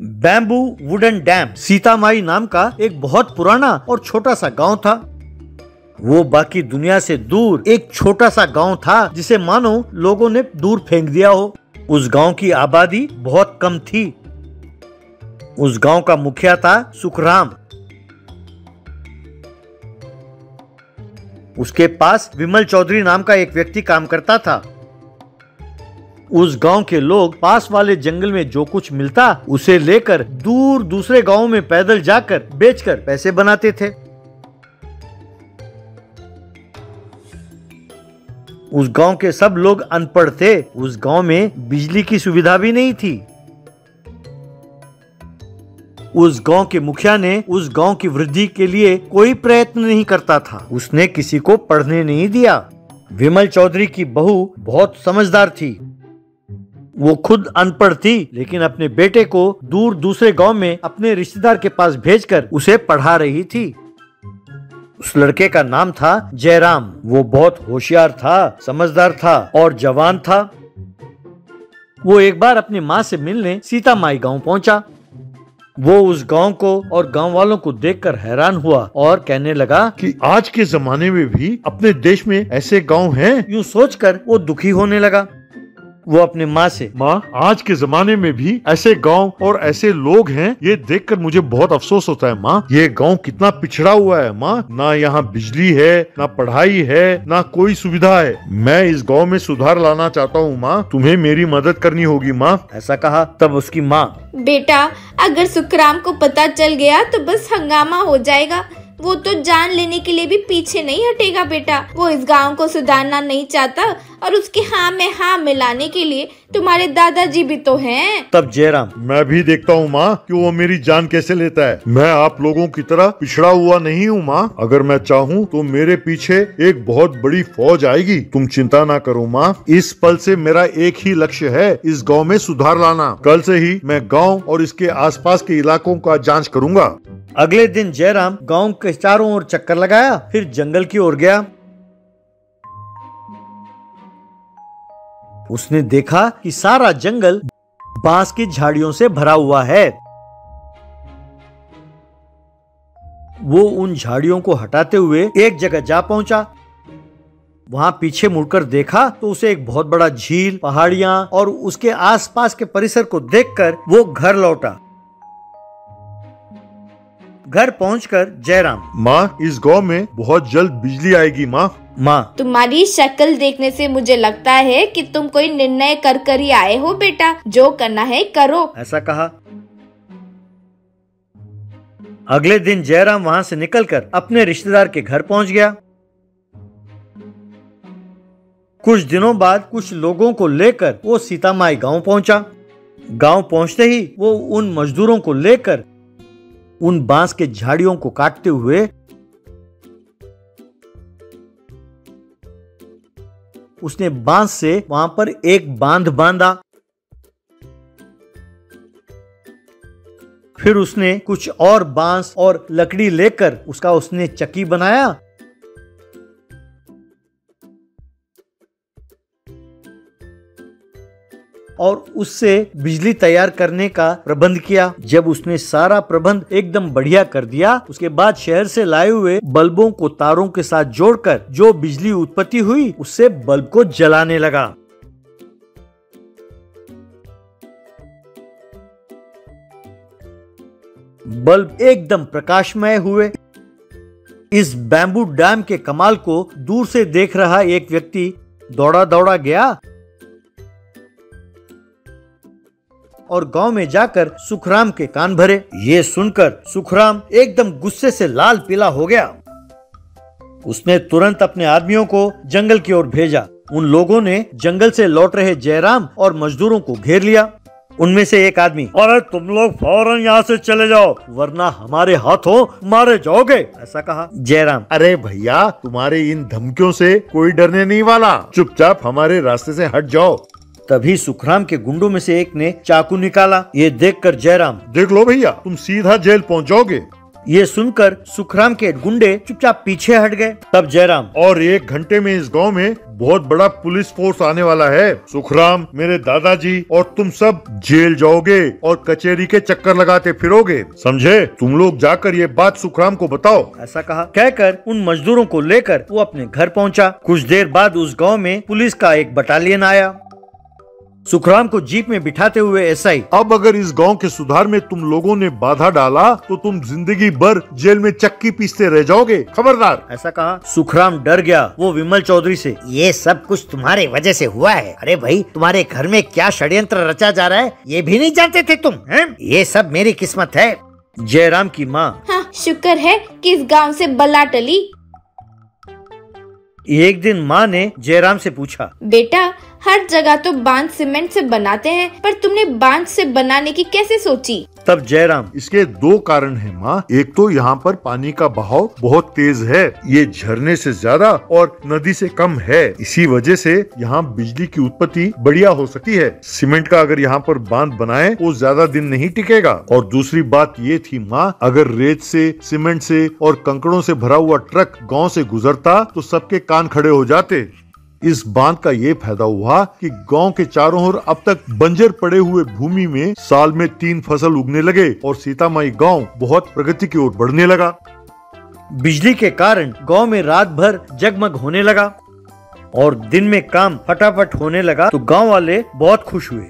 Bamboo wooden dam Sitamai नाम का एक बहुत पुराना और छोटा सा गांव था। वो बाकी दुनिया से दूर एक छोटा सा गांव था जिसे मानो लोगों ने दूर फेंक दिया हो। उस गांव की आबादी बहुत कम थी। उस गांव का मुखिया था सुखराम। उसके पास विमल चौधरी नाम का एक व्यक्ति काम करता था। उस गांव के लोग पास वाले जंगल में जो कुछ मिलता उसे लेकर दूर दूसरे गांव में पैदल जाकर बेचकर पैसे बनाते थे। उस गांव के सब लोग अनपढ़ थे। उस गांव में बिजली की सुविधा भी नहीं थी। उस गांव के मुखिया ने उस गांव की वृद्धि के लिए कोई प्रयत्न नहीं करता था। उसने किसी को पढ़ने नहीं दिया। विमल चौधरी की बहू बहुत समझदार थी। वो खुद अनपढ़ थी, लेकिन अपने बेटे को दूर दूसरे गांव में अपने रिश्तेदार के पास भेजकर उसे पढ़ा रही थी। उस लड़के का नाम था जयराम। वो बहुत होशियार था, समझदार था और जवान था। वो एक बार अपनी माँ से मिलने सीतामाई गांव पहुंचा। वो उस गांव को और गांव वालों को देखकर हैरान हुआ और कहने लगा कि आज के जमाने में भी अपने देश में ऐसे गांव हैं। यूं सोचकर वो दुखी होने लगा। वो अपने माँ से, माँ, आज के जमाने में भी ऐसे गांव और ऐसे लोग हैं, ये देखकर मुझे बहुत अफसोस होता है। माँ, ये गांव कितना पिछड़ा हुआ है। माँ, ना यहाँ बिजली है, ना पढ़ाई है, ना कोई सुविधा है। मैं इस गांव में सुधार लाना चाहता हूँ। माँ, तुम्हें मेरी मदद करनी होगी। माँ, ऐसा कहा। तब उसकी माँ, बेटा, अगर सुखराम को पता चल गया तो बस हंगामा हो जाएगा। वो तो जान लेने के लिए भी पीछे नहीं हटेगा बेटा। वो इस गांव को सुधारना नहीं चाहता और उसके हाँ में हाँ मिलाने के लिए तुम्हारे दादाजी भी तो हैं। तब जयराम, मैं भी देखता हूँ माँ कि वो मेरी जान कैसे लेता है। मैं आप लोगों की तरह पिछड़ा हुआ नहीं हूँ माँ। अगर मैं चाहूँ तो मेरे पीछे एक बहुत बड़ी फौज आएगी। तुम चिंता ना करो माँ। इस पल से मेरा एक ही लक्ष्य है, इस गाँव में सुधार लाना। कल से ही मैं गाँव और इसके आसपास के इलाकों का जांच करूंगा। अगले दिन जयराम गांव के चारों ओर चक्कर लगाया, फिर जंगल की ओर गया। उसने देखा कि सारा जंगल बांस की झाड़ियों से भरा हुआ है। वो उन झाड़ियों को हटाते हुए एक जगह जा पहुंचा। वहां पीछे मुड़कर देखा तो उसे एक बहुत बड़ा झील, पहाड़ियां और उसके आसपास के परिसर को देखकर वो घर लौटा। घर पहुंचकर जयराम, माँ, इस गांव में बहुत जल्द बिजली आएगी। माँ, तुम्हारी शक्ल देखने से मुझे लगता है कि तुम कोई निर्णय कर ही आए हो बेटा। जो करना है करो। ऐसा कहा। अगले दिन जयराम वहां से निकलकर अपने रिश्तेदार के घर पहुंच गया। कुछ दिनों बाद कुछ लोगों को लेकर वो सीतामाई गांव पहुंचा। गांव पहुंचते ही वो उन मजदूरों को लेकर उन बांस के झाड़ियों को काटते हुए उसने बांस से वहां पर एक बांध बांधा। फिर उसने कुछ और बांस और लकड़ी लेकर उसका उसने चक्की बनाया। और उससे बिजली तैयार करने का प्रबंध किया। जब उसने सारा प्रबंध एकदम बढ़िया कर दिया, उसके बाद शहर से लाए हुए बल्बों को तारों के साथ जोड़कर जो बिजली उत्पत्ति हुई उससे बल्ब को जलाने लगा। बल्ब एकदम प्रकाशमय हुए। इस बैम्बू डैम के कमाल को दूर से देख रहा एक व्यक्ति दौड़ा दौड़ा गया और गांव में जाकर सुखराम के कान भरे। ये सुनकर सुखराम एकदम गुस्से से लाल पीला हो गया। उसने तुरंत अपने आदमियों को जंगल की ओर भेजा। उन लोगों ने जंगल से लौट रहे जयराम और मजदूरों को घेर लिया। उनमें से एक आदमी, अरे तुम लोग फौरन यहाँ से चले जाओ वरना हमारे हाथों मारे जाओगे, ऐसा कहा। जयराम, अरे भैया, तुम्हारे इन धमकियों से कोई डरने नहीं वाला। चुपचाप हमारे रास्ते से हट जाओ। तभी सुखराम के गुंडों में से एक ने चाकू निकाला। ये देखकर जयराम, देख लो भैया, तुम सीधा जेल पहुंच जाओगे। ये सुनकर सुखराम के गुंडे चुपचाप पीछे हट गए। तब जयराम, और 1 घंटे में इस गांव में बहुत बड़ा पुलिस फोर्स आने वाला है। सुखराम, मेरे दादाजी और तुम सब जेल जाओगे और कचहरी के चक्कर लगाते फिरोगे, समझे? तुम लोग जाकर ये बात सुखराम को बताओ। ऐसा कहा कहकर उन मजदूरों को लेकर वो अपने घर पहुंचा। कुछ देर बाद उस गांव में पुलिस का एक बटालियन आया। सुखराम को जीप में बिठाते हुए एसआई, अब अगर इस गांव के सुधार में तुम लोगों ने बाधा डाला तो तुम जिंदगी भर जेल में चक्की पीसते रह जाओगे, खबरदार। ऐसा कहा। सुखराम डर गया। वो विमल चौधरी से, ये सब कुछ तुम्हारे वजह से हुआ है। अरे भाई, तुम्हारे घर में क्या षड्यंत्र रचा जा रहा है ये भी नहीं जानते थे तुम, हैं? ये सब मेरी किस्मत है। जयराम की माँ, हाँ, शुक्र है कि इस गांव से बला टली। एक दिन माँ ने जयराम से पूछा, बेटा, हर जगह तो बांध सीमेंट से बनाते हैं, पर तुमने बांध से बनाने की कैसे सोची? तब जयराम, इसके 2 कारण हैं माँ। एक तो यहाँ पर पानी का बहाव बहुत तेज है, ये झरने से ज्यादा और नदी से कम है। इसी वजह से यहाँ बिजली की उत्पत्ति बढ़िया हो सकती है। सीमेंट का अगर यहाँ पर बांध बनाए वो ज्यादा दिन नहीं टिकेगा। और दूसरी बात ये थी माँ, अगर रेत से, सीमेंट से और कंकड़ों से भरा हुआ ट्रक गाँव से गुजरता तो सबके कान खड़े हो जाते। इस बांध का ये फायदा हुआ कि गांव के चारों ओर अब तक बंजर पड़े हुए भूमि में साल में 3 फसल उगने लगे और सीतामाई गांव बहुत प्रगति की ओर बढ़ने लगा। बिजली के कारण गांव में रात भर जगमग होने लगा और दिन में काम फटाफट होने लगा तो गांव वाले बहुत खुश हुए।